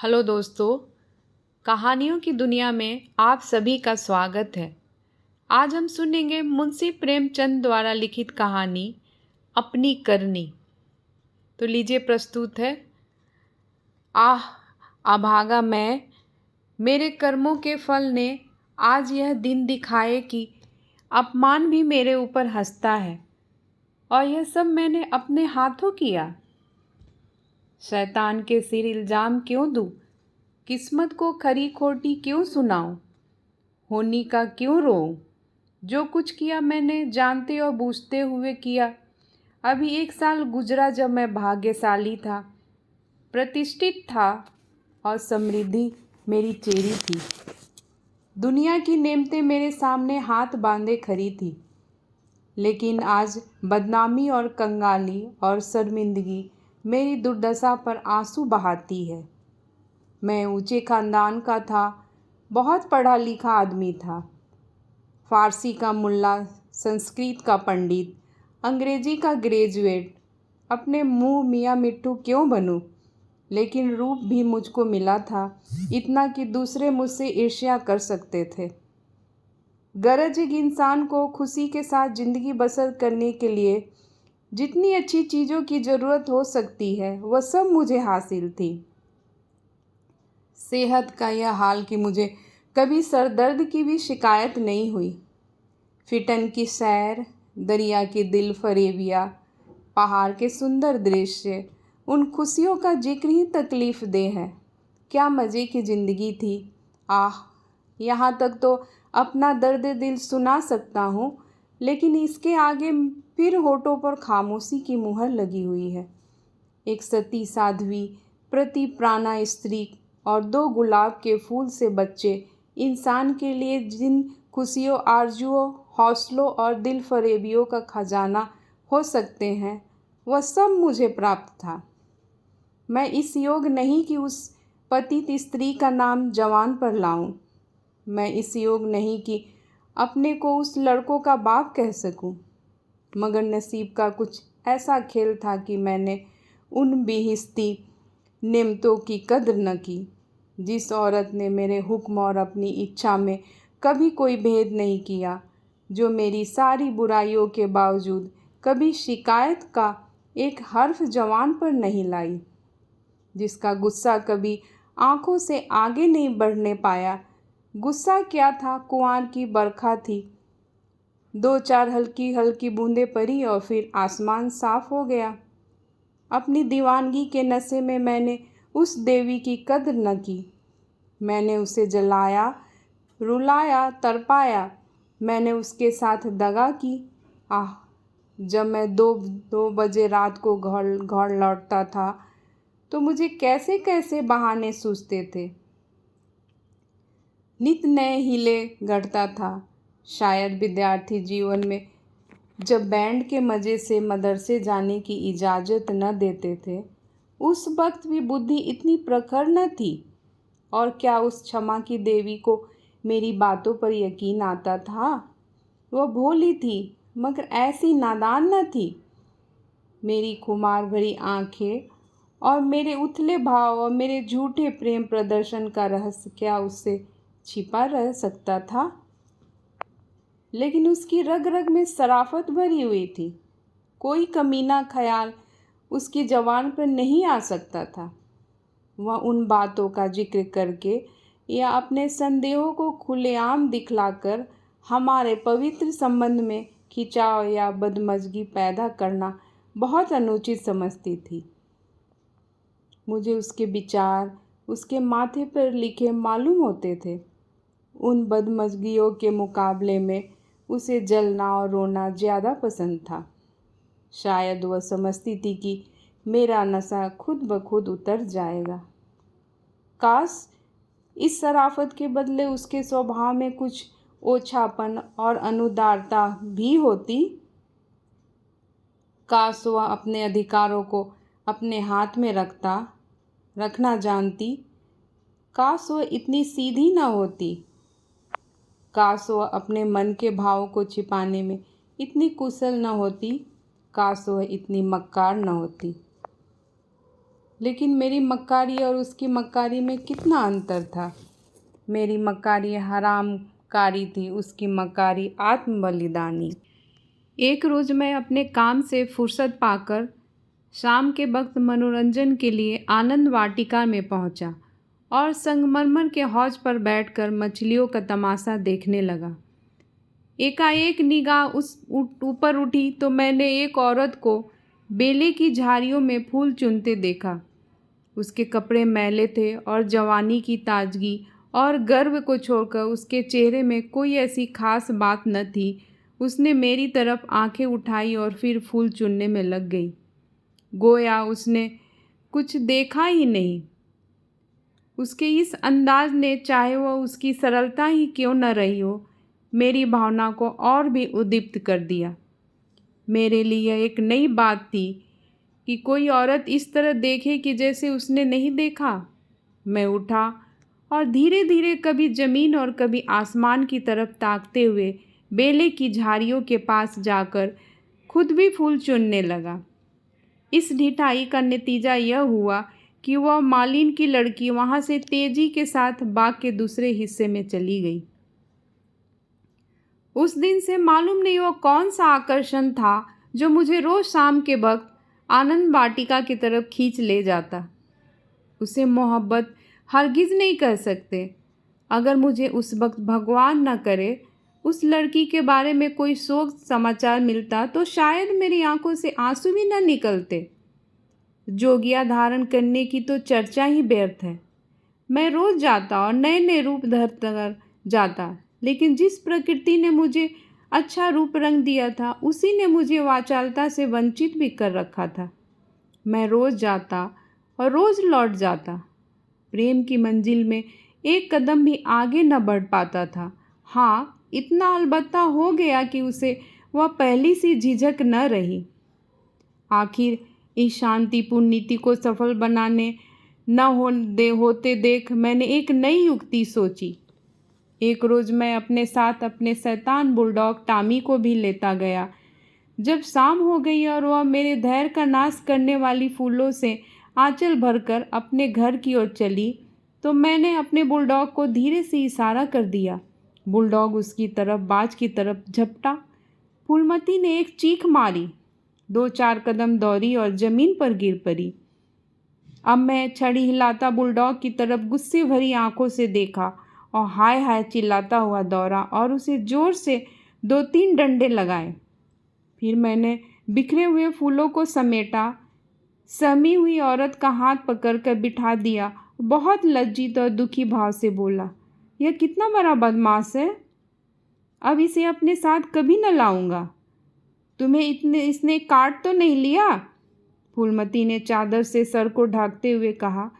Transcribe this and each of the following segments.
Hello दोस्तों, कहानियों की दुनिया में आप सभी का स्वागत है। आज हम सुनेंगे मुंशी प्रेमचंद द्वारा लिखित कहानी अपनी करनी। तो लीजिए प्रस्तुत है। आह अभागा मैं, मेरे कर्मों के फल ने आज यह दिन दिखाए कि अपमान भी मेरे ऊपर हंसता है, और यह सब मैंने अपने हाथों किया। शैतान के सिर इल्जाम क्यों दूं? किस्मत को खरी खोटी क्यों सुनाऊं? होनी का क्यों रोऊं? जो कुछ किया मैंने जानते और बूझते हुए किया। अभी 1 साल गुजरा जब मैं भाग्यशाली था, प्रतिष्ठित था और समृद्धि मेरी चेरी थी। दुनिया की नेमतें मेरे सामने हाथ बांधे खड़ी थी, लेकिन आज बदनामी और कंगाली और शर्मिंदगी मेरी दुर्दशा पर आंसू बहाती है। मैं ऊंचे खानदान का था, बहुत पढ़ा लिखा आदमी था। फारसी का मुल्ला, संस्कृत का पंडित, अंग्रेजी का ग्रेजुएट। अपने मुंह मियाँ मिट्ठू क्यों बनूं? लेकिन रूप भी मुझको मिला था, इतना कि दूसरे मुझसे ईर्ष्या कर सकते थे। गरज एक इंसान को खुशी के साथ ज़िंदगी बसर करने के लिए जितनी अच्छी चीज़ों की ज़रूरत हो सकती है, वह सब मुझे हासिल थी। सेहत का यह हाल कि मुझे कभी सर दर्द की भी शिकायत नहीं हुई। फिटन की सैर, दरिया की दिल फरेबिया, पहाड़ के सुंदर दृश्य, उन खुशियों का जिक्र ही तकलीफ़ दे है। क्या मज़े की ज़िंदगी थी। आह, यहाँ तक तो अपना दर्द दिल सुना सकता हूँ, लेकिन इसके आगे फिर होठों पर खामोशी की मुहर लगी हुई है। एक सती साध्वी, प्रति प्राणा स्त्री और 2 गुलाब के फूल से बच्चे इंसान के लिए जिन खुशियों, आरजुओं, हौसलों और दिल फरेबियों का खजाना हो सकते हैं, वह सब मुझे प्राप्त था। मैं इस योग नहीं कि उस पतित स्त्री का नाम जवान पर लाऊं। मैं इस योग नहीं कि अपने को उस लड़कों का बाप कह सकूं। मगर नसीब का कुछ ऐसा खेल था कि मैंने उन बेहिस्ती नेमतों की कद्र न की। जिस औरत ने मेरे हुक्म और अपनी इच्छा में कभी कोई भेद नहीं किया, जो मेरी सारी बुराइयों के बावजूद कभी शिकायत का एक हर्फ जवान पर नहीं लाई, जिसका गुस्सा कभी आंखों से आगे नहीं बढ़ने पाया। गुस्सा क्या था, कुंवार की बरखा थी। 2-4 हल्की हल्की बूंदें पड़ी और फिर आसमान साफ हो गया। अपनी दीवानगी के नशे में मैंने उस देवी की कद्र न की। मैंने उसे जलाया, रुलाया, तड़पाया। मैंने उसके साथ दगा की। आह, जब मैं 2 बजे रात को घर लौटता था तो मुझे कैसे कैसे बहाने सूझते थे। नित नए हीले गढ़ता था। शायद विद्यार्थी जीवन में जब बैंड के मज़े से मदरसे जाने की इजाज़त न देते थे, उस वक्त भी बुद्धि इतनी प्रखर न थी। और क्या उस क्षमा की देवी को मेरी बातों पर यकीन आता था? वह भोली थी, मगर ऐसी नादान न थी। मेरी खुमार भरी आंखें और मेरे उथले भाव और मेरे झूठे प्रेम प्रदर्शन का रहस्य क्या उससे छिपा रह सकता था? लेकिन उसकी रग रग में शराफत भरी हुई थी। कोई कमीना ख्याल उसकी ज़बान पर नहीं आ सकता था। वह उन बातों का जिक्र करके या अपने संदेहों को खुलेआम दिखलाकर हमारे पवित्र संबंध में खिंचाव या बदमज़गी पैदा करना बहुत अनुचित समझती थी। मुझे उसके विचार उसके माथे पर लिखे मालूम होते थे। उन बदमज़गियों के मुकाबले में उसे जलना और रोना ज़्यादा पसंद था। शायद वह समझती थी कि मेरा नशा खुद ब खुद उतर जाएगा। काश इस शराफत के बदले उसके स्वभाव में कुछ ओछापन और अनुदारता भी होती। काश वह अपने अधिकारों को अपने हाथ में रखना जानती। काश वह इतनी सीधी न होती। काश वह अपने मन के भावों को छिपाने में इतनी कुशल न होती। काश वह इतनी मक्कार न होती। लेकिन मेरी मक्कारी और उसकी मक्कारी में कितना अंतर था। मेरी मक्कारी हरामकारी थी, उसकी मक्कारी आत्म बलिदानी। एक रोज़ मैं अपने काम से फुर्सत पाकर शाम के वक्त मनोरंजन के लिए आनंद वाटिका में पहुंचा और संगमरमर के हौज पर बैठकर मछलियों का तमाशा देखने लगा। एकाएक निगाह उस ऊपर उठी तो मैंने एक औरत को बेले की झाड़ियों में फूल चुनते देखा। उसके कपड़े मैले थे और जवानी की ताजगी और गर्व को छोड़कर उसके चेहरे में कोई ऐसी खास बात न थी। उसने मेरी तरफ आंखें उठाई और फिर फूल चुनने में लग गई, गोया उसने कुछ देखा ही नहीं। उसके इस अंदाज ने, चाहे वह उसकी सरलता ही क्यों न रही हो, मेरी भावना को और भी उद्दीप्त कर दिया। मेरे लिए एक नई बात थी कि कोई औरत इस तरह देखे कि जैसे उसने नहीं देखा। मैं उठा और धीरे धीरे कभी ज़मीन और कभी आसमान की तरफ ताकते हुए बेले की झाड़ियों के पास जाकर खुद भी फूल चुनने लगा। इस ढिठाई का नतीजा यह हुआ कि वह मालिन की लड़की वहाँ से तेजी के साथ बाग के दूसरे हिस्से में चली गई। उस दिन से मालूम नहीं वह कौन सा आकर्षण था जो मुझे रोज़ शाम के वक्त आनंद वाटिका की तरफ खींच ले जाता। उसे मोहब्बत हरगिज़ नहीं कह सकते। अगर मुझे उस वक्त भगवान न करे उस लड़की के बारे में कोई शोक समाचार मिलता तो शायद मेरी आंखों से आंसू भी न निकलते। जोगिया धारण करने की तो चर्चा ही व्यर्थ है। मैं रोज़ जाता और नए नए रूप धर जाता, लेकिन जिस प्रकृति ने मुझे अच्छा रूप रंग दिया था उसी ने मुझे वाचालता से वंचित भी कर रखा था। मैं रोज़ जाता और रोज़ लौट जाता। प्रेम की मंजिल में एक कदम भी आगे न बढ़ पाता था। हाँ, इतना अलबत्ता हो गया कि उसे वह पहली सी झिझक न रही। आखिर इस शांतिपूर्ण नीति को सफल बनाने होते देख मैंने एक नई युक्ति सोची। एक रोज़ मैं अपने साथ अपने शैतान बुलडॉग टॉमी को भी लेता गया। जब शाम हो गई और वह मेरे धैर्य का नाश करने वाली फूलों से आंचल भरकर अपने घर की ओर चली तो मैंने अपने बुलडॉग को धीरे से इशारा कर दिया। बुलडॉग उसकी तरफ बाज की तरफ झपटा। फूलमती ने एक चीख मारी, 2-4 कदम दौड़ी और ज़मीन पर गिर पड़ी। अब मैं छड़ी हिलाता बुलडॉग की तरफ गुस्से भरी आंखों से देखा और हाय हाय चिल्लाता हुआ दौड़ा और उसे ज़ोर से 2-3 डंडे लगाए। फिर मैंने बिखरे हुए फूलों को समेटा, सहमी हुई औरत का हाथ पकड़कर बिठा दिया। बहुत लज्जित और दुखी भाव से बोला, यह कितना बड़ा बदमाश है, अब इसे अपने साथ कभी न लाऊंगा। तुम्हें इसने काट तो नहीं लिया? फूलमती ने चादर से सर को ढकते हुए कहा।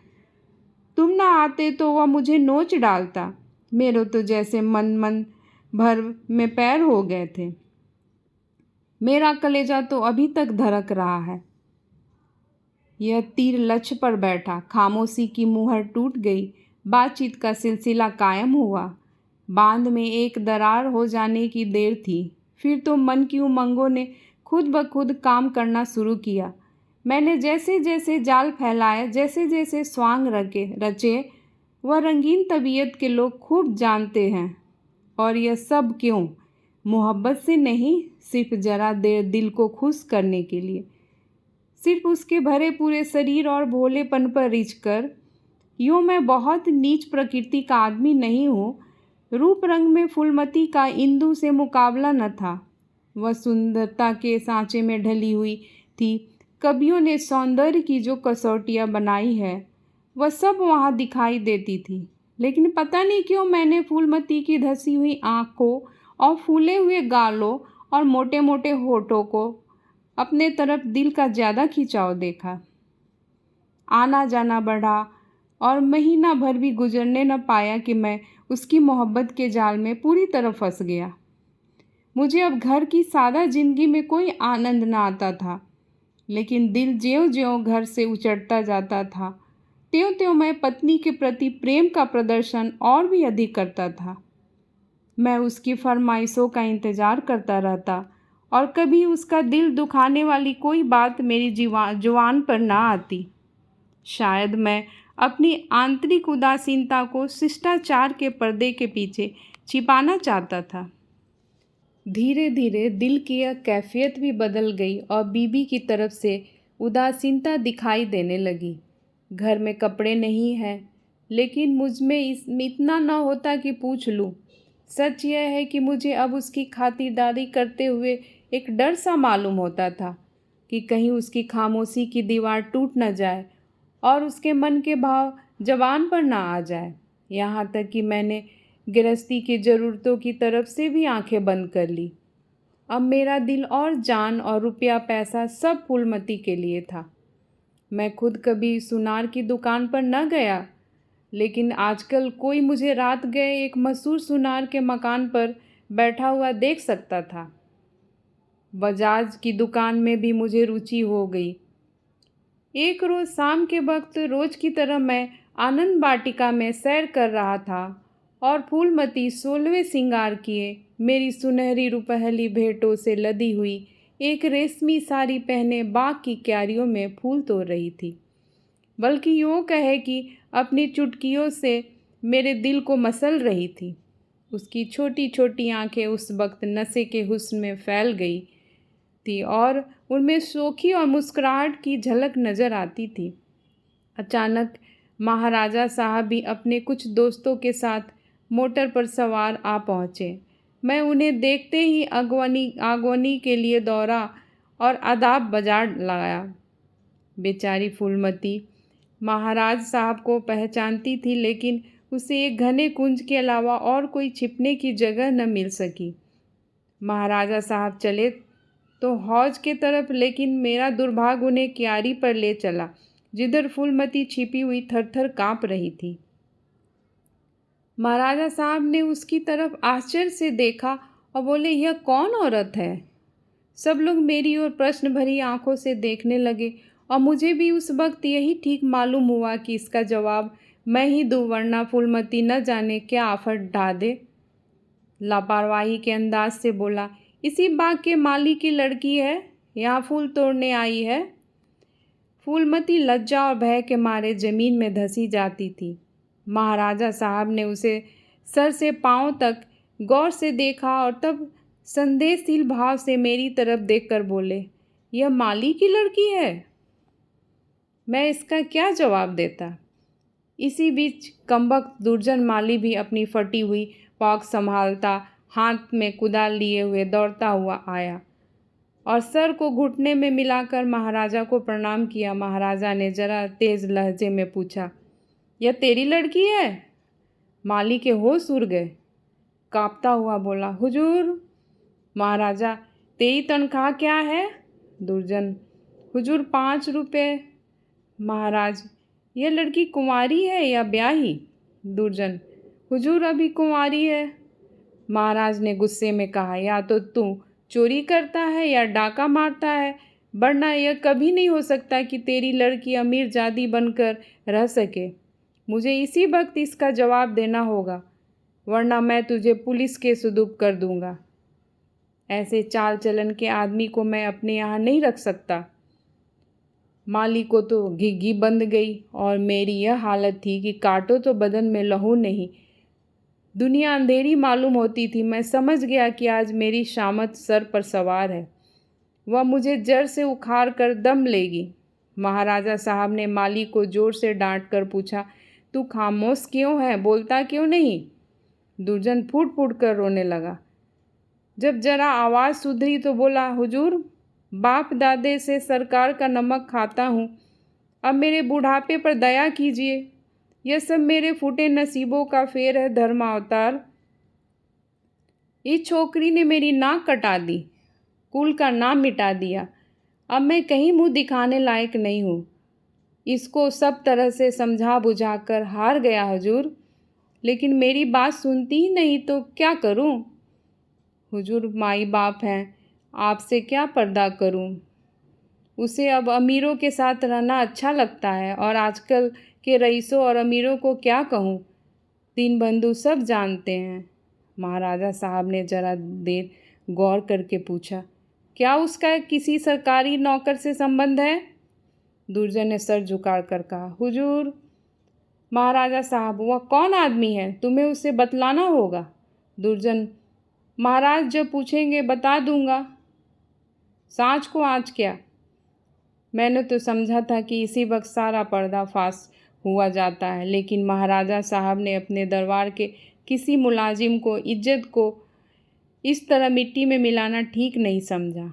तुम ना आते तो वह मुझे नोच डालता। मेरे तो जैसे मन भर में पैर हो गए थे। मेरा कलेजा तो अभी तक धड़क रहा है। यह तीर लक्ष्य पर बैठा। खामोशी की मुहर टूट गई। बातचीत का सिलसिला कायम हुआ। बांध में एक दरार हो जाने की देर थी। फिर तो मन की उमंगों ने खुद ब खुद काम करना शुरू किया। मैंने जैसे जैसे जाल फैलाए, जैसे जैसे स्वांग रचे, वह रंगीन तबीयत के लोग खूब जानते हैं। और यह सब क्यों? मोहब्बत से नहीं, सिर्फ जरा देर दिल को खुश करने के लिए, सिर्फ उसके भरे पूरे शरीर और भोलेपन पर रिझ कर। यूँ मैं बहुत नीच प्रकृति का आदमी नहीं हूँ। रूप रंग में फूलमती का इंदु से मुकाबला न था। वह सुंदरता के सांचे में ढली हुई थी। कवियों ने सौंदर्य की जो कसौटियाँ बनाई है वह सब वहाँ दिखाई देती थी। लेकिन पता नहीं क्यों मैंने फूलमती की धसी हुई आँखों और फूले हुए गालों और मोटे मोटे होठों को अपने तरफ दिल का ज़्यादा खिंचाव देखा। आना जाना बढ़ा और महीना भर भी गुजरने न पाया कि मैं उसकी मोहब्बत के जाल में पूरी तरह फंस गया। मुझे अब घर की सादा जिंदगी में कोई आनंद न आता था, लेकिन दिल ज्यों-ज्यों घर से उचटता जाता था त्यों-त्यों मैं पत्नी के प्रति प्रेम का प्रदर्शन और भी अधिक करता था। मैं उसकी फरमाइशों का इंतज़ार करता रहता और कभी उसका दिल दुखाने वाली कोई बात मेरी जुबान पर ना आती। शायद मैं अपनी आंतरिक उदासीनता को शिष्टाचार के पर्दे के पीछे छिपाना चाहता था। धीरे धीरे दिल की यह कैफियत भी बदल गई और बीबी की तरफ से उदासीनता दिखाई देने लगी। घर में कपड़े नहीं हैं, लेकिन मुझ में इतना न होता कि पूछ लूँ। सच यह है कि मुझे अब उसकी खातिरदारी करते हुए एक डर सा मालूम होता था कि कहीं उसकी खामोशी की दीवार टूट न जाए और उसके मन के भाव जबान पर ना आ जाए। यहाँ तक कि मैंने गृहस्थी की ज़रूरतों की तरफ से भी आंखें बंद कर ली। अब मेरा दिल और जान और रुपया पैसा सब फूलमती के लिए था। मैं खुद कभी सुनार की दुकान पर न गया, लेकिन आजकल कोई मुझे रात गए एक मशहूर सुनार के मकान पर बैठा हुआ देख सकता था। बजाज की दुकान में भी मुझे रुचि हो गई। एक रोज़ शाम के वक्त रोज की तरह मैं आनंद वाटिका में सैर कर रहा था और फूलमती 16वें श्रृंगार किए मेरी सुनहरी रुपहली भेंटों से लदी हुई एक रेशमी साड़ी पहने बाग की क्यारियों में फूल तोड़ रही थी, बल्कि यूँ कहे कि अपनी चुटकियों से मेरे दिल को मसल रही थी। उसकी छोटी छोटी आंखें उस वक्त नशे के हुस्न में फैल गई थी और उनमें शोखी और मुस्कुराहट की झलक नज़र आती थी। अचानक महाराजा साहब भी अपने कुछ दोस्तों के साथ मोटर पर सवार आ पहुँचे। मैं उन्हें देखते ही आगवानी के लिए दौड़ा और आदाब बाजार लगाया। बेचारी फूलमती महाराज साहब को पहचानती थी, लेकिन उसे एक घने कुंज के अलावा और कोई छिपने की जगह न मिल सकी। महाराजा साहब चले तो हौज के तरफ, लेकिन मेरा दुर्भाग्य उन्हें क्यारी पर ले चला, जिधर फूलमती छिपी हुई थर-थर काँप रही थी। महाराजा साहब ने उसकी तरफ आश्चर्य से देखा और बोले, यह कौन औरत है? सब लोग मेरी ओर प्रश्न भरी आंखों से देखने लगे और मुझे भी उस वक्त यही ठीक मालूम हुआ कि इसका जवाब मैं ही दूँ, वरना फूलमती न जाने क्या आफत ढा दे। लापरवाही के अंदाज से बोला, इसी बाग के माली की लड़की है, यहाँ फूल तोड़ने आई है। फूलमती लज्जा और भय के मारे ज़मीन में धंसी जाती थी। महाराजा साहब ने उसे सर से पांव तक गौर से देखा और तब संदेहशील भाव से मेरी तरफ देखकर बोले, यह माली की लड़की है? मैं इसका क्या जवाब देता? इसी बीच कमबख्त दुर्जन माली भी अपनी फटी हुई पॉक संभालता हाथ में कुदाल लिए हुए दौड़ता हुआ आया और सर को घुटने में मिलाकर महाराजा को प्रणाम किया। महाराजा ने जरा तेज लहजे में पूछा, यह तेरी लड़की है? माली के होश उड़ गए। कांपता हुआ बोला, हुजूर। महाराजा, तेरी तनख्वाह क्या है? दुर्जन, हुजूर 5 रुपये। महाराज, यह लड़की कुंवारी है या ब्याही? दुर्जन, हुजूर अभी कुंवारी है। महाराज ने गुस्से में कहा, या तो तू चोरी करता है या डाका मारता है, वरना यह कभी नहीं हो सकता कि तेरी लड़की अमीर जादी बनकर रह सके। मुझे इसी वक्त इसका जवाब देना होगा, वरना मैं तुझे पुलिस के सुपुर्द कर दूंगा। ऐसे चाल चलन के आदमी को मैं अपने यहाँ नहीं रख सकता। माली को तो घिघी बंध गई और मेरी यह हालत थी कि काटो तो बदन में लहू नहीं। दुनिया अंधेरी मालूम होती थी। मैं समझ गया कि आज मेरी शामत सर पर सवार है, वह मुझे जड़ से उखाड़ कर दम लेगी। महाराजा साहब ने माली को जोर से डांट कर पूछा, तू खामोश क्यों है, बोलता क्यों नहीं? दुर्जन फूट फूट कर रोने लगा। जब जरा आवाज़ सुधरी तो बोला, हुजूर, बाप दादे से सरकार का नमक खाता हूँ, अब मेरे बुढ़ापे पर दया कीजिए। यह सब मेरे फूटे नसीबों का फेर है धर्मावतार। इस छोकरी ने मेरी नाक कटा दी, कुल का नाम मिटा दिया। अब मैं कहीं मुंह दिखाने लायक नहीं हूँ। इसको सब तरह से समझा बुझा कर हार गया हुजूर, लेकिन मेरी बात सुनती ही नहीं, तो क्या करूँ? हुजूर माई बाप हैं, आपसे क्या पर्दा करूँ? उसे अब अमीरों के साथ रहना अच्छा लगता है, और आजकल के रईसों और अमीरों को क्या कहूँ, दीनबंधु सब जानते हैं। महाराजा साहब ने जरा देर गौर करके पूछा, क्या उसका किसी सरकारी नौकर से संबंध है? दुर्जन ने सर झुका कर कहा। हुजूर, महाराजा साहब, वह कौन आदमी है? तुम्हें उसे बतलाना होगा। दुर्जन, महाराज जब पूछेंगे बता दूंगा। सांच को आज क्या? मैंने तो समझा था कि इसी वक्त सारा पर्दाफाश हुआ जाता है, लेकिन महाराजा साहब ने अपने दरबार के किसी मुलाजिम को इज्जत को इस तरह मिट्टी में मिलाना ठीक नहीं समझा।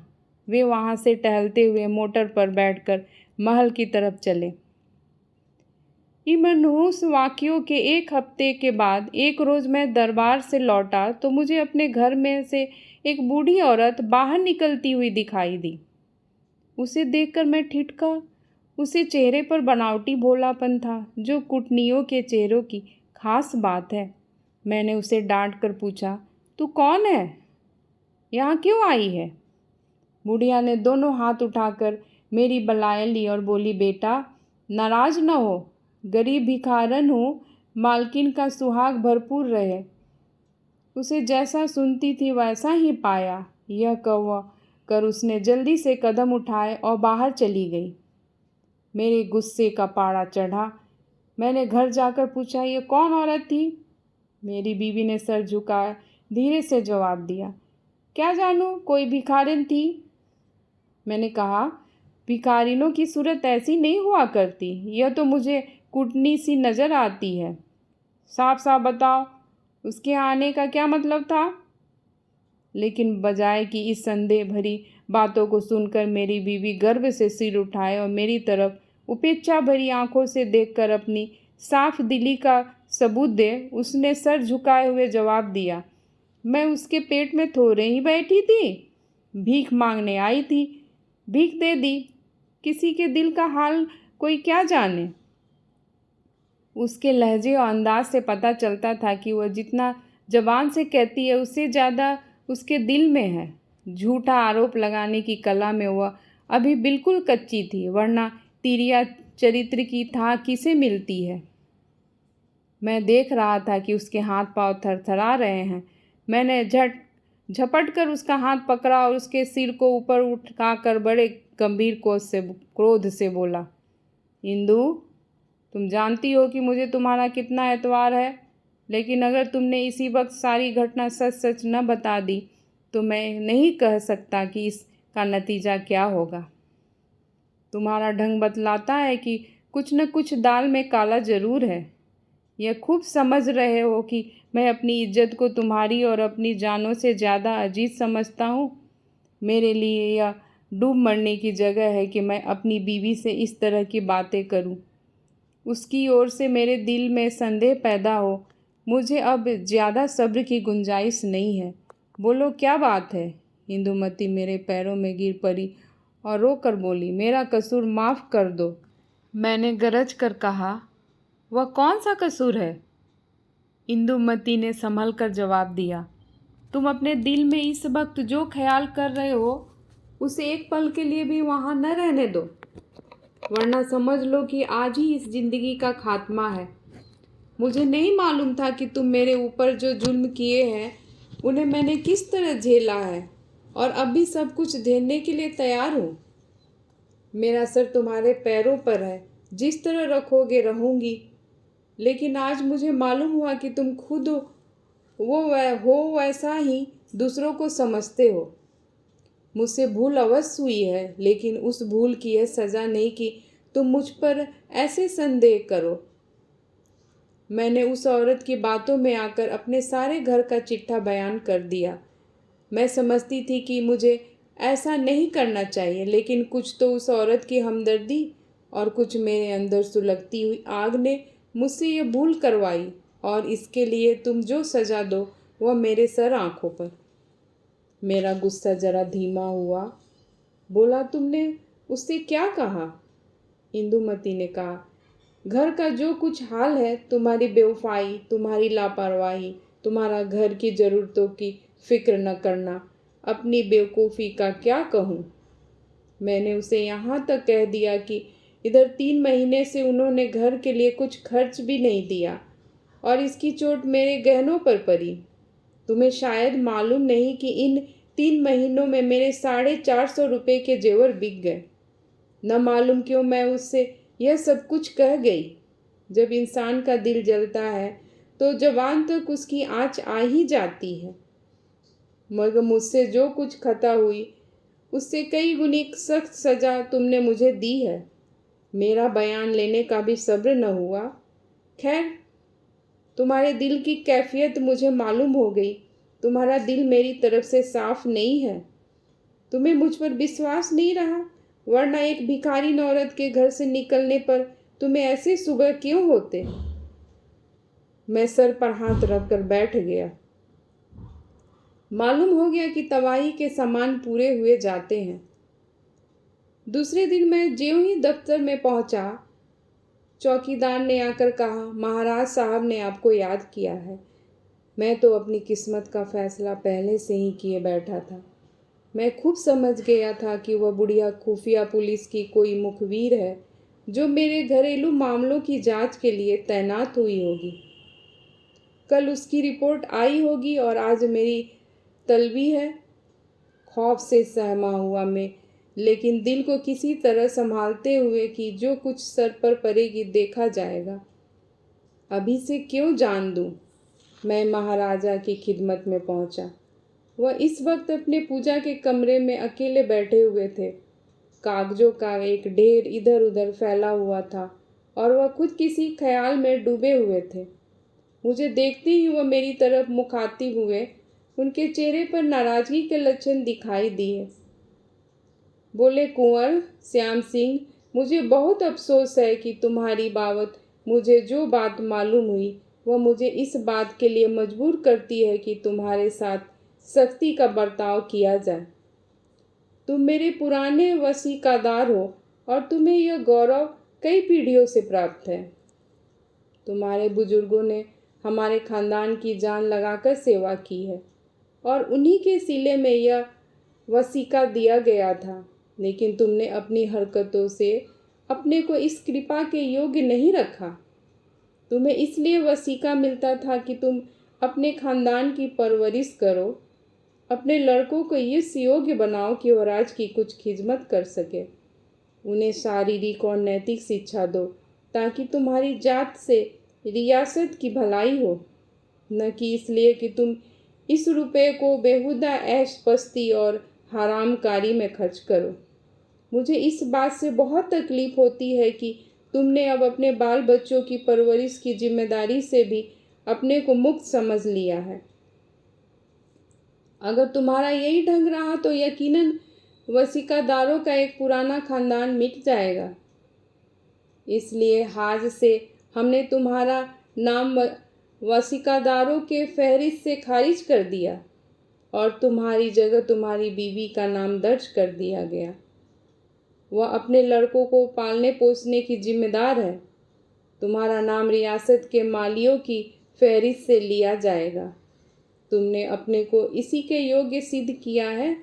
वे वहाँ से टहलते हुए मोटर पर बैठकर महल की तरफ चले। इन मनहूस वाक़ियों के एक हफ्ते के बाद एक रोज़ मैं दरबार से लौटा तो मुझे अपने घर में से एक बूढ़ी औरत बाहर निकलती हुई दिखाई दी। उसे देखकर मैं ठिठका। उसे चेहरे पर बनावटी भोलापन था, जो कुटनियों के चेहरों की खास बात है। मैंने उसे डांट कर पूछा, तू कौन है? यहाँ क्यों आई है? बुढ़िया ने दोनों हाथ उठाकर मेरी बलाएं ली और बोली, बेटा नाराज न हो, गरीब भिखारन हूँ, मालकिन का सुहाग भरपूर रहे। उसे जैसा सुनती थी वैसा ही पाया। यह कर उसने जल्दी से कदम उठाए और बाहर चली गई। मेरे गुस्से का पारा चढ़ा। मैंने घर जाकर पूछा, ये कौन औरत थी? मेरी बीवी ने सर झुकाया धीरे से जवाब दिया, क्या जानूँ, कोई भिखारिन थी। मैंने कहा, भिखारिनों की सूरत ऐसी नहीं हुआ करती, यह तो मुझे कुटनी सी नज़र आती है। साफ साफ बताओ, उसके आने का क्या मतलब था? लेकिन बजाय कि इस संदेह भरी बातों को सुनकर मेरी बीवी गर्व से सिर उठाए और मेरी तरफ उपेक्षा भरी आंखों से देखकर अपनी साफ दिली का सबूत दे, उसने सर झुकाए हुए जवाब दिया, मैं उसके पेट में थोड़े ही बैठी थी, भीख मांगने आई थी, भीख दे दी। किसी के दिल का हाल कोई क्या जाने। उसके लहजे और अंदाज से पता चलता था कि वह जितना जबान से कहती है उससे ज़्यादा उसके दिल में है। झूठा आरोप लगाने की कला में वह अभी बिल्कुल कच्ची थी, वरना तिरिया चरित्र की था किसे मिलती है। मैं देख रहा था कि उसके हाथ पांव थरथरा रहे हैं। मैंने झपट कर उसका हाथ पकड़ा और उसके सिर को ऊपर उठाकर बड़े गंभीर क्रोध से बोला, इंदु, तुम जानती हो कि मुझे तुम्हारा कितना एतबार है, लेकिन अगर तुमने इसी वक्त सारी घटना सच सच न बता दी तो मैं नहीं कह सकता कि इसका नतीजा क्या होगा। तुम्हारा ढंग बतलाता है कि कुछ न कुछ दाल में काला जरूर है। यह खूब समझ रहे हो कि मैं अपनी इज्जत को तुम्हारी और अपनी जानों से ज़्यादा अजीज समझता हूँ। मेरे लिए यह डूब मरने की जगह है कि मैं अपनी बीवी से इस तरह की बातें करूँ, उसकी ओर से मेरे दिल में संदेह पैदा हो। मुझे अब ज़्यादा सब्र की गुंजाइश नहीं है। बोलो क्या बात है? इंदुमती मेरे पैरों में गिर पड़ी और रो कर बोली, मेरा कसूर माफ़ कर दो। मैंने गरज कर कहा, वह कौन सा कसूर है? इंदुमती ने संभल कर जवाब दिया, तुम अपने दिल में इस वक्त जो ख्याल कर रहे हो उसे एक पल के लिए भी वहाँ न रहने दो, वरना समझ लो कि आज ही इस ज़िंदगी का खात्मा है। मुझे नहीं मालूम था कि तुम मेरे ऊपर जो जुल्म किए हैं उन्हें मैंने किस तरह झेला है, और अब भी सब कुछ झेलने के लिए तैयार हूँ। मेरा सर तुम्हारे पैरों पर है, जिस तरह रखोगे रहूँगी। लेकिन आज मुझे मालूम हुआ कि तुम खुद हो वैसा ही दूसरों को समझते हो। मुझसे भूल अवश्य हुई है, लेकिन उस भूल की यह सज़ा नहीं कि तुम मुझ पर ऐसे संदेह करो। मैंने उस औरत की बातों में आकर अपने सारे घर का चिट्ठा बयान कर दिया। मैं समझती थी कि मुझे ऐसा नहीं करना चाहिए, लेकिन कुछ तो उस औरत की हमदर्दी और कुछ मेरे अंदर सुलगती हुई आग ने मुझसे ये भूल करवाई, और इसके लिए तुम जो सज़ा दो वह मेरे सर आँखों पर। मेरा गुस्सा जरा धीमा हुआ। बोला, तुमने उससे क्या कहा? इंदुमती ने कहा, घर का जो कुछ हाल है, तुम्हारी बेवफाई, तुम्हारी लापरवाही, तुम्हारा घर की ज़रूरतों की फिक्र न करना, अपनी बेवकूफ़ी का क्या कहूँ। मैंने उसे यहाँ तक कह दिया कि इधर 3 महीने से उन्होंने घर के लिए कुछ खर्च भी नहीं दिया, और इसकी चोट मेरे गहनों पर पड़ी। तुम्हें शायद मालूम नहीं कि इन 3 महीनों में मेरे 450 रुपये के जेवर बिक गए। न मालूम क्यों मैं उससे यह सब कुछ कह गई। जब इंसान का दिल जलता है तो जवान तक उसकी आँच आ ही जाती है। मगर मुझसे जो कुछ खता हुई उससे कई गुनी सख्त सज़ा तुमने मुझे दी है। मेरा बयान लेने का भी सब्र न हुआ। खैर, तुम्हारे दिल की कैफियत मुझे मालूम हो गई। तुम्हारा दिल मेरी तरफ से साफ नहीं है। तुम्हें मुझ पर विश्वास नहीं रहा, वरना एक भिखारी औरत के घर से निकलने पर तुम्हें ऐसे सुबह क्यों होते। मैं सर पर हाथ रखकर बैठ गया। मालूम हो गया कि तबाही के सामान पूरे हुए जाते हैं। दूसरे दिन मैं ज्यों ही दफ्तर में पहुंचा, चौकीदार ने आकर कहा, महाराज साहब ने आपको याद किया है। मैं तो अपनी किस्मत का फैसला पहले से ही किए बैठा था। मैं खूब समझ गया था कि वह बुढ़िया खुफिया पुलिस की कोई मुखबिर है जो मेरे घरेलू मामलों की जांच के लिए तैनात हुई होगी। कल उसकी रिपोर्ट आई होगी और आज मेरी तलबी है। खौफ से सहमा हुआ मैं, लेकिन दिल को किसी तरह संभालते हुए कि जो कुछ सर पर पड़ेगी देखा जाएगा। अभी से क्यों जान दूं। मैं महाराजा की खिदमत में पहुंचा। वह इस वक्त अपने पूजा के कमरे में अकेले बैठे हुए थे। कागजों का एक ढेर इधर उधर फैला हुआ था और वह खुद किसी ख्याल में डूबे हुए थे। मुझे देखते ही वह मेरी तरफ मुखातिब हुए। उनके चेहरे पर नाराजगी के लक्षण दिखाई दिए। बोले, कुंवर श्याम सिंह, मुझे बहुत अफसोस है कि तुम्हारी बाबत मुझे जो बात मालूम हुई वह मुझे इस बात के लिए मजबूर करती है कि तुम्हारे साथ सख्ती का बर्ताव किया जाए। तुम मेरे पुराने वसीकादार हो और तुम्हें यह गौरव कई पीढ़ियों से प्राप्त है। तुम्हारे बुजुर्गों ने हमारे खानदान की जान लगाकर सेवा की है और उन्हीं के सिले में यह वसीका दिया गया था, लेकिन तुमने अपनी हरकतों से अपने को इस कृपा के योग्य नहीं रखा। तुम्हें इसलिए वसीका मिलता था कि तुम अपने खानदान की परवरिश करो, अपने लड़कों को इस योग्य बनाओ कि वह राज की कुछ खिदमत कर सके। उन्हें शारीरिक और नैतिक शिक्षा दो ताकि तुम्हारी जात से रियासत की भलाई हो, न कि इसलिए कि तुम इस रुपये को बेहुदा ऐश पस्ती और हरामकारी में खर्च करो। मुझे इस बात से बहुत तकलीफ होती है कि तुमने अब अपने बाल बच्चों की परवरिश की जिम्मेदारी से भी अपने को मुक्त समझ लिया है। अगर तुम्हारा यही ढंग रहा तो यकीनन वसीकादारों का एक पुराना खानदान मिट जाएगा। इसलिए आज से हमने तुम्हारा नाम वसीकादारों के फहरिस्त से खारिज कर दिया और तुम्हारी जगह तुम्हारी बीवी का नाम दर्ज कर दिया गया। वह अपने लड़कों को पालने पोसने की जिम्मेदार है। तुम्हारा नाम रियासत के मालियों की फहरिस्त से लिया जाएगा। तुमने अपने को इसी के योग्य सिद्ध किया है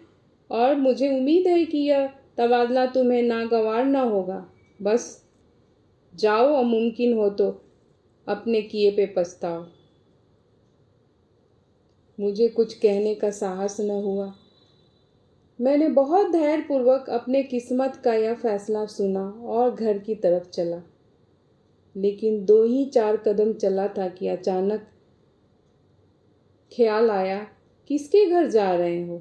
और मुझे उम्मीद है कि यह तबादला तुम्हें नागवार न होगा। बस जाओ और मुमकिन हो तो अपने किए पे पछताओ। मुझे कुछ कहने का साहस न हुआ। मैंने बहुत धैर्यपूर्वक अपने किस्मत का यह फैसला सुना और घर की तरफ चला। लेकिन 2 ही 4 कदम चला था कि अचानक ख्याल आया, किसके घर जा रहे हो?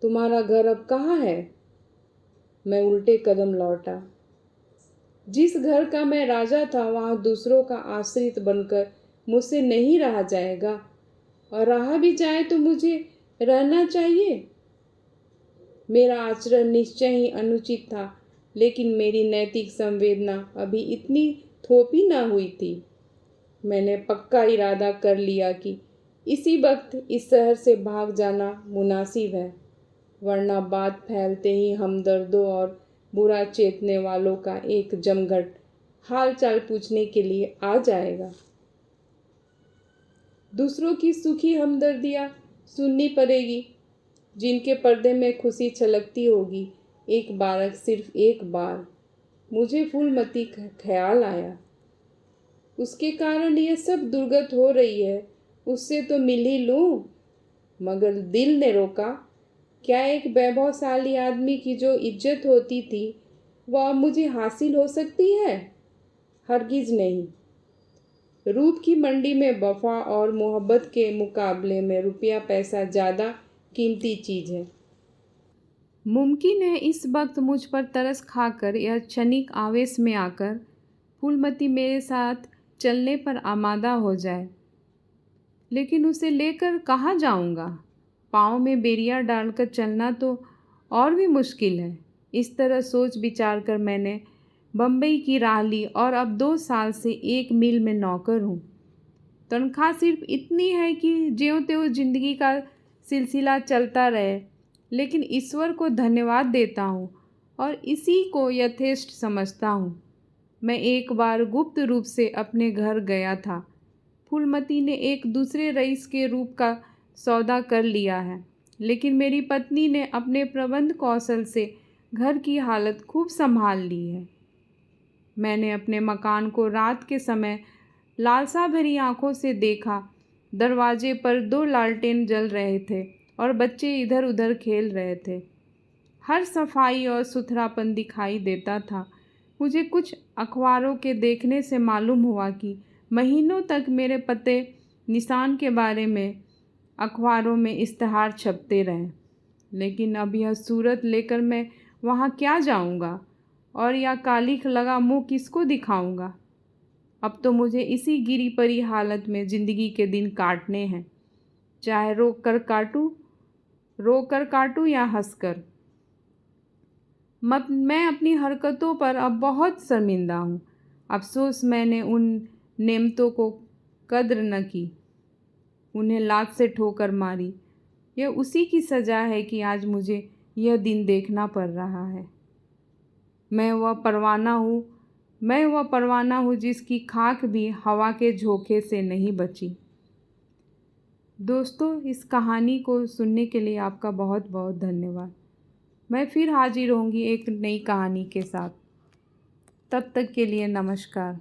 तुम्हारा घर अब कहाँ है? मैं उल्टे कदम लौटा। जिस घर का मैं राजा था वहाँ दूसरों का आश्रित बनकर मुझसे नहीं रहा जाएगा, और रहा भी जाए तो मुझे रहना चाहिए। मेरा आचरण निश्चय ही अनुचित था, लेकिन मेरी नैतिक संवेदना अभी इतनी थोपी न हुई थी। मैंने पक्का इरादा कर लिया कि इसी वक्त इस शहर से भाग जाना मुनासिब है, वरना बात फैलते ही हमदर्दों और बुरा चेतने वालों का एक जमघट हाल चाल पूछने के लिए आ जाएगा। दूसरों की सुखी हमदर्दियाँ सुननी पड़ेगी, जिनके पर्दे में खुशी छलकती होगी। एक बार, सिर्फ एक बार मुझे फूलमती का ख्याल आया। उसके कारण ये सब दुर्गत हो रही है, उससे तो मिल ही लूँ। मगर दिल ने रोका। क्या एक वैभवशाली आदमी की जो इज्जत होती थी वह मुझे हासिल हो सकती है? हरगिज़ नहीं। रूप की मंडी में वफ़ा और मोहब्बत के मुकाबले में रुपया पैसा ज़्यादा कीमती चीज़ है। मुमकिन है इस वक्त मुझ पर तरस खाकर या क्षणिक आवेश में आकर फूलमती मेरे साथ चलने पर आमादा हो जाए, लेकिन उसे लेकर कहाँ जाऊँगा? पाँव में बेरिया डालकर चलना तो और भी मुश्किल है। इस तरह सोच विचार कर मैंने बम्बई की राह ली और अब 2 साल से एक मिल में नौकर हूँ। तनख्वाह सिर्फ इतनी है कि ज्यों-त्यों ज़िंदगी का सिलसिला चलता रहे, लेकिन ईश्वर को धन्यवाद देता हूँ और इसी को यथेष्ट समझता हूँ। मैं एक बार गुप्त रूप से अपने घर गया था। फूलमती ने एक दूसरे रईस के रूप का सौदा कर लिया है, लेकिन मेरी पत्नी ने अपने प्रबंध कौशल से घर की हालत खूब संभाल ली है। मैंने अपने मकान को रात के समय लालसा भरी आंखों से देखा। दरवाजे पर 2 लालटेन जल रहे थे और बच्चे इधर उधर खेल रहे थे। हर सफाई और सुथरापन दिखाई देता था। मुझे कुछ अखबारों के देखने से मालूम हुआ कि महीनों तक मेरे पते निशान के बारे में अखबारों में इश्तहार छपते रहे, लेकिन अब यह सूरत लेकर मैं वहाँ क्या जाऊँगा और यह कालिख लगा मुँह किसको दिखाऊँगा? अब तो मुझे इसी गिरी पड़ी हालत में ज़िंदगी के दिन काटने हैं, चाहे रो कर काटूँ या हंसकर। मैं अपनी हरकतों पर अब बहुत शर्मिंदा हूँ। अफसोस मैंने उन नेमतों को कद्र न की, उन्हें लात से ठोकर मारी। यह उसी की सज़ा है कि आज मुझे यह दिन देखना पड़ रहा है। मैं वह परवाना हूँ जिसकी खाक भी हवा के झोंके से नहीं बची। दोस्तों, इस कहानी को सुनने के लिए आपका बहुत बहुत धन्यवाद। मैं फिर हाजिर होंगी एक नई कहानी के साथ। तब तक के लिए नमस्कार।